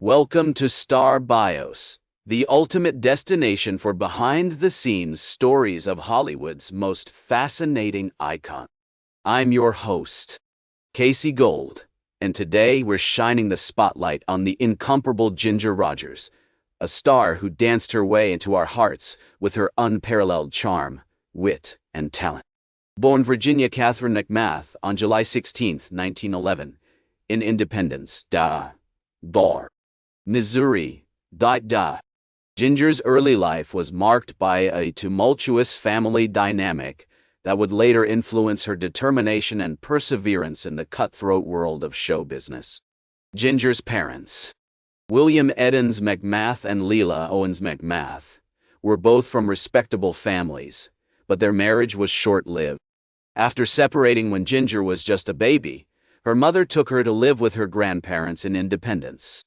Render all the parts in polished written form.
Welcome to Star Bios, the ultimate destination for behind-the-scenes stories of Hollywood's most fascinating icon. I'm your host, Casey Gold, and today we're shining the spotlight on the incomparable Ginger Rogers, a star who danced her way into our hearts with her unparalleled charm, wit, and talent. Born Virginia Catherine McMath on July 16, 1911, in Independence, Missouri. Ginger's early life was marked by a tumultuous family dynamic that would later influence her determination and perseverance in the cutthroat world of show business. Ginger's parents, William Eddins McMath and Leila Owens McMath, were both from respectable families, but their marriage was short-lived. After separating when Ginger was just a baby, her mother took her to live with her grandparents in Independence,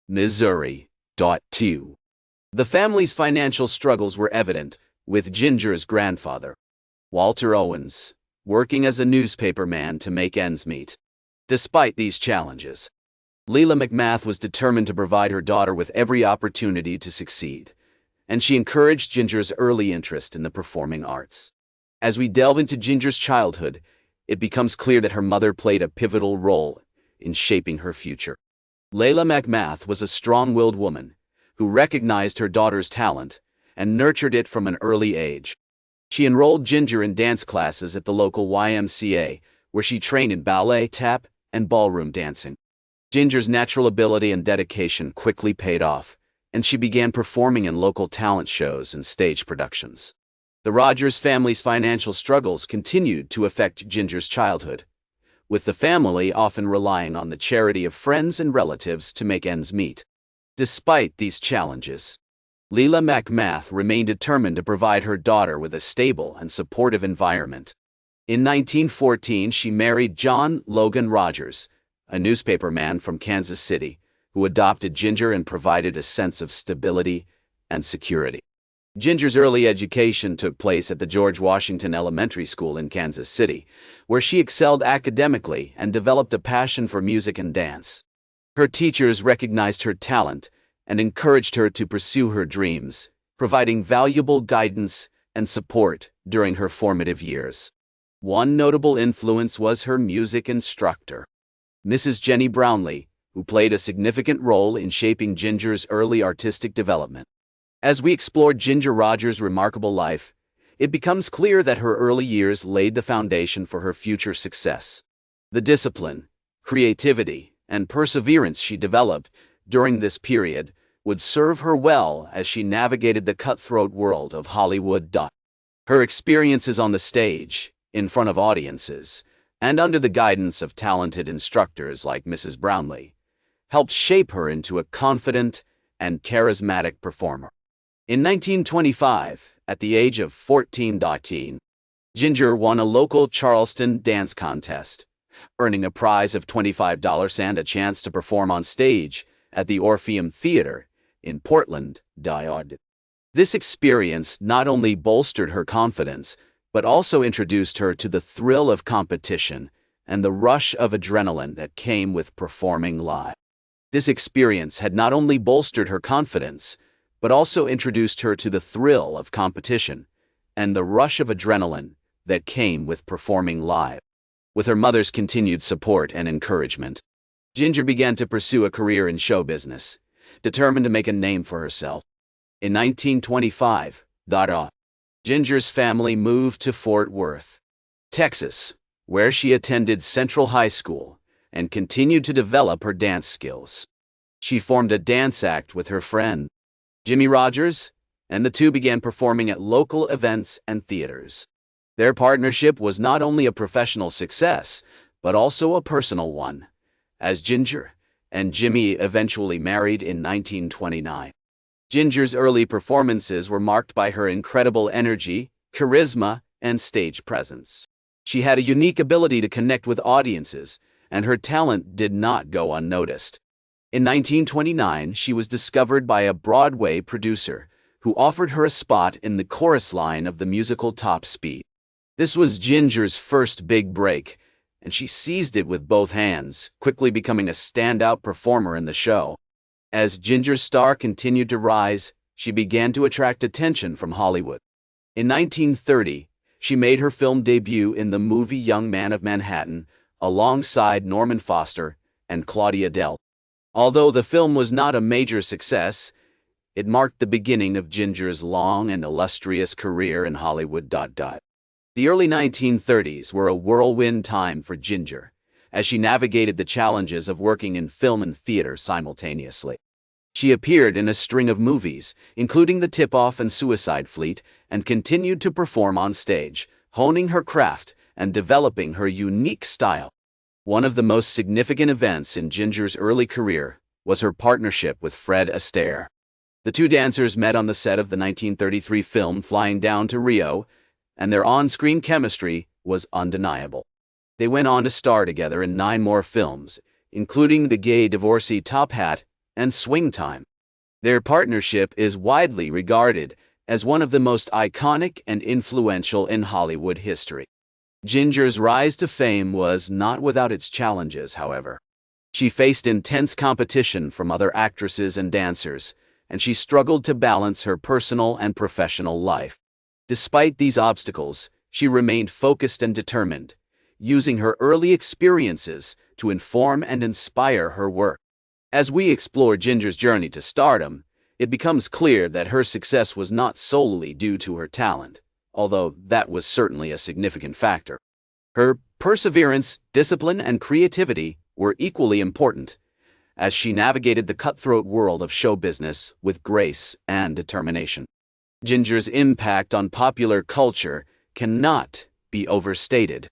Missouri. The family's financial struggles were evident, with Ginger's grandfather, Walter Owens, working as a newspaperman to make ends meet. Despite these challenges, Leila McMath was determined to provide her daughter with every opportunity to succeed, and she encouraged Ginger's early interest in the performing arts. As we delve into Ginger's childhood, it becomes clear that her mother played a pivotal role in shaping her future. Leila McMath was a strong-willed woman who recognized her daughter's talent and nurtured it from an early age. She enrolled Ginger in dance classes at the local YMCA, where she trained in ballet, tap, and ballroom dancing. Ginger's natural ability and dedication quickly paid off, and she began performing in local talent shows and stage productions. The Rogers family's financial struggles continued to affect Ginger's childhood, with the family often relying on the charity of friends and relatives to make ends meet. Despite these challenges, Leila McMath remained determined to provide her daughter with a stable and supportive environment. In 1914, she married John Logan Rogers, a newspaperman from Kansas City, who adopted Ginger and provided a sense of stability and security. Ginger's early education took place at the George Washington Elementary School in Kansas City, where she excelled academically and developed a passion for music and dance. Her teachers recognized her talent and encouraged her to pursue her dreams, providing valuable guidance and support during her formative years. One notable influence was her music instructor, Mrs. Jenny Brownlee, who played a significant role in shaping Ginger's early artistic development. As we explore Ginger Rogers' remarkable life, it becomes clear that her early years laid the foundation for her future success. The discipline, creativity, and perseverance she developed during this period would serve her well as she navigated the cutthroat world of Hollywood. Her experiences on the stage, in front of audiences, and under the guidance of talented instructors like Mrs. Brownlee, helped shape her into a confident and charismatic performer. In 1925, at the age of 14, Ginger won a local Charleston dance contest, earning a prize of $25 and a chance to perform on stage at the Orpheum Theater in Portland. This experience not only bolstered her confidence, but also introduced her to the thrill of competition and the rush of adrenaline that came with performing live. This experience had not only bolstered her confidence, but also introduced her to the thrill of competition and the rush of adrenaline that came with performing live. With her mother's continued support and encouragement, Ginger began to pursue a career in show business, determined to make a name for herself. In 1925, Ginger's family moved to Fort Worth, Texas, where she attended Central High School and continued to develop her dance skills. She formed a dance act with her friend, Jimmy Rogers, and the two began performing at local events and theaters. Their partnership was not only a professional success, but also a personal one, as Ginger and Jimmy eventually married in 1929. Ginger's early performances were marked by her incredible energy, charisma, and stage presence. She had a unique ability to connect with audiences, and her talent did not go unnoticed. In 1929, she was discovered by a Broadway producer who offered her a spot in the chorus line of the musical Top Speed. This was Ginger's first big break, and she seized it with both hands, quickly becoming a standout performer in the show. As Ginger's star continued to rise, she began to attract attention from Hollywood. In 1930, she made her film debut in the movie Young Man of Manhattan, alongside Norman Foster and Claudia Del. Although the film was not a major success, it marked the beginning of Ginger's long and illustrious career in Hollywood. The early 1930s were a whirlwind time for Ginger, as she navigated the challenges of working in film and theater simultaneously. She appeared in a string of movies, including The Tip-Off and Suicide Fleet, and continued to perform on stage, honing her craft and developing her unique style. One of the most significant events in Ginger's early career was her partnership with Fred Astaire. The two dancers met on the set of the 1933 film Flying Down to Rio, and their on-screen chemistry was undeniable. They went on to star together in 9 more films, including The Gay Divorcee Top Hat and Swing Time. Their partnership is widely regarded as one of the most iconic and influential in Hollywood history. Ginger's rise to fame was not without its challenges, however. She faced intense competition from other actresses and dancers, and she struggled to balance her personal and professional life. Despite these obstacles, she remained focused and determined, using her early experiences to inform and inspire her work. As we explore Ginger's journey to stardom, it becomes clear that her success was not solely due to her talent, although that was certainly a significant factor. Her perseverance, discipline, and creativity were equally important, as she navigated the cutthroat world of show business with grace and determination. Ginger's impact on popular culture cannot be overstated.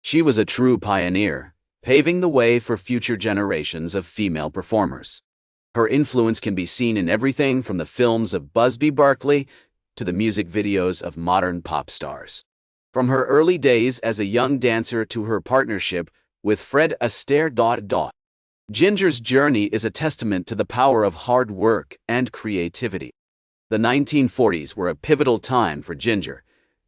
She was a true pioneer, paving the way for future generations of female performers. Her influence can be seen in everything from the films of Busby Berkeley to the music videos of modern pop stars. From her early days as a young dancer to her partnership with Fred Astaire. Ginger's journey is a testament to the power of hard work and creativity. The 1940s were a pivotal time for Ginger,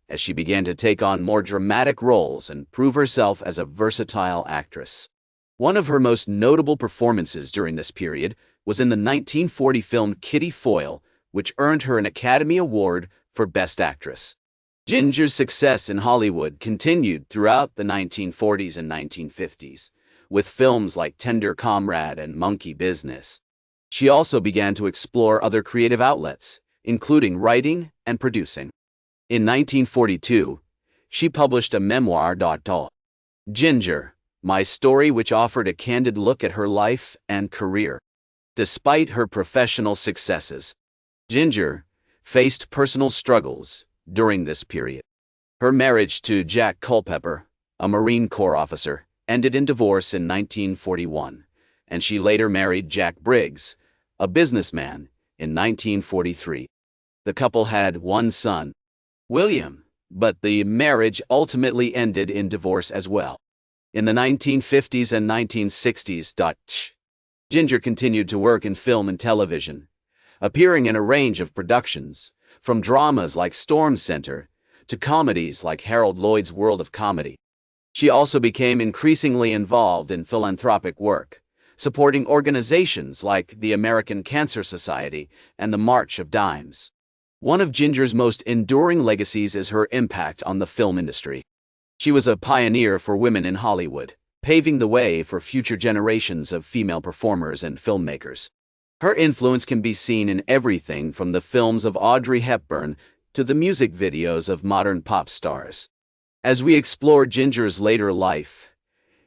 as she began to take on more dramatic roles and prove herself as a versatile actress. One of her most notable performances during this period was in the 1940 film Kitty Foyle, which earned her an Academy Award for Best Actress. Ginger's success in Hollywood continued throughout the 1940s and 1950s, with films like Tender Comrade and Monkey Business. She also began to explore other creative outlets, including writing and producing. In 1942, she published a memoir, Ginger, My Story, which offered a candid look at her life and career. Despite her professional successes, Ginger faced personal struggles during this period. Her marriage to Jack Culpepper, a Marine Corps officer, ended in divorce in 1941, and she later married Jack Briggs, a businessman, in 1943. The couple had one son, William, but the marriage ultimately ended in divorce as well. In the 1950s and 1960s, Ginger continued to work in film and television, appearing in a range of productions, from dramas like Storm Center to comedies like Harold Lloyd's World of Comedy. She also became increasingly involved in philanthropic work, supporting organizations like the American Cancer Society and the March of Dimes. One of Ginger's most enduring legacies is her impact on the film industry. She was a pioneer for women in Hollywood, paving the way for future generations of female performers and filmmakers. Her influence can be seen in everything from the films of Audrey Hepburn to the music videos of modern pop stars. As we explore Ginger's later life,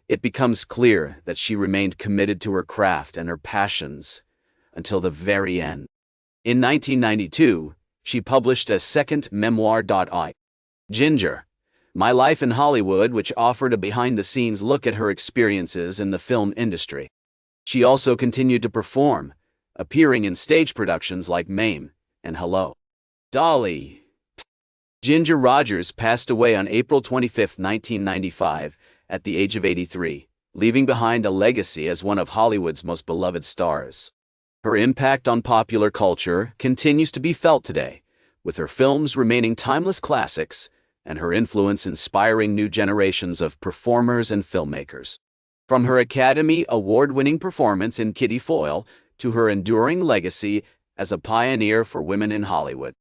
it becomes clear that she remained committed to her craft and her passions until the very end. In 1992, she published a second memoir, Ginger, My Life in Hollywood, which offered a behind-the-scenes look at her experiences in the film industry. She also continued to perform, appearing in stage productions like Mame and Hello, Dolly. Ginger Rogers passed away on April 25, 1995, at the age of 83, leaving behind a legacy as one of Hollywood's most beloved stars. Her impact on popular culture continues to be felt today, with her films remaining timeless classics and her influence inspiring new generations of performers and filmmakers. From her Academy Award-winning performance in Kitty Foyle to her enduring legacy as a pioneer for women in Hollywood.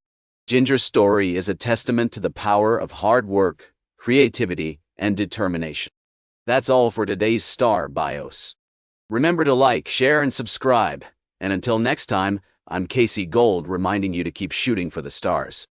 Ginger's story is a testament to the power of hard work, creativity, and determination. That's all for today's Star Bios. Remember to like, share, and subscribe. And until next time, I'm Casey Gold reminding you to keep shooting for the stars.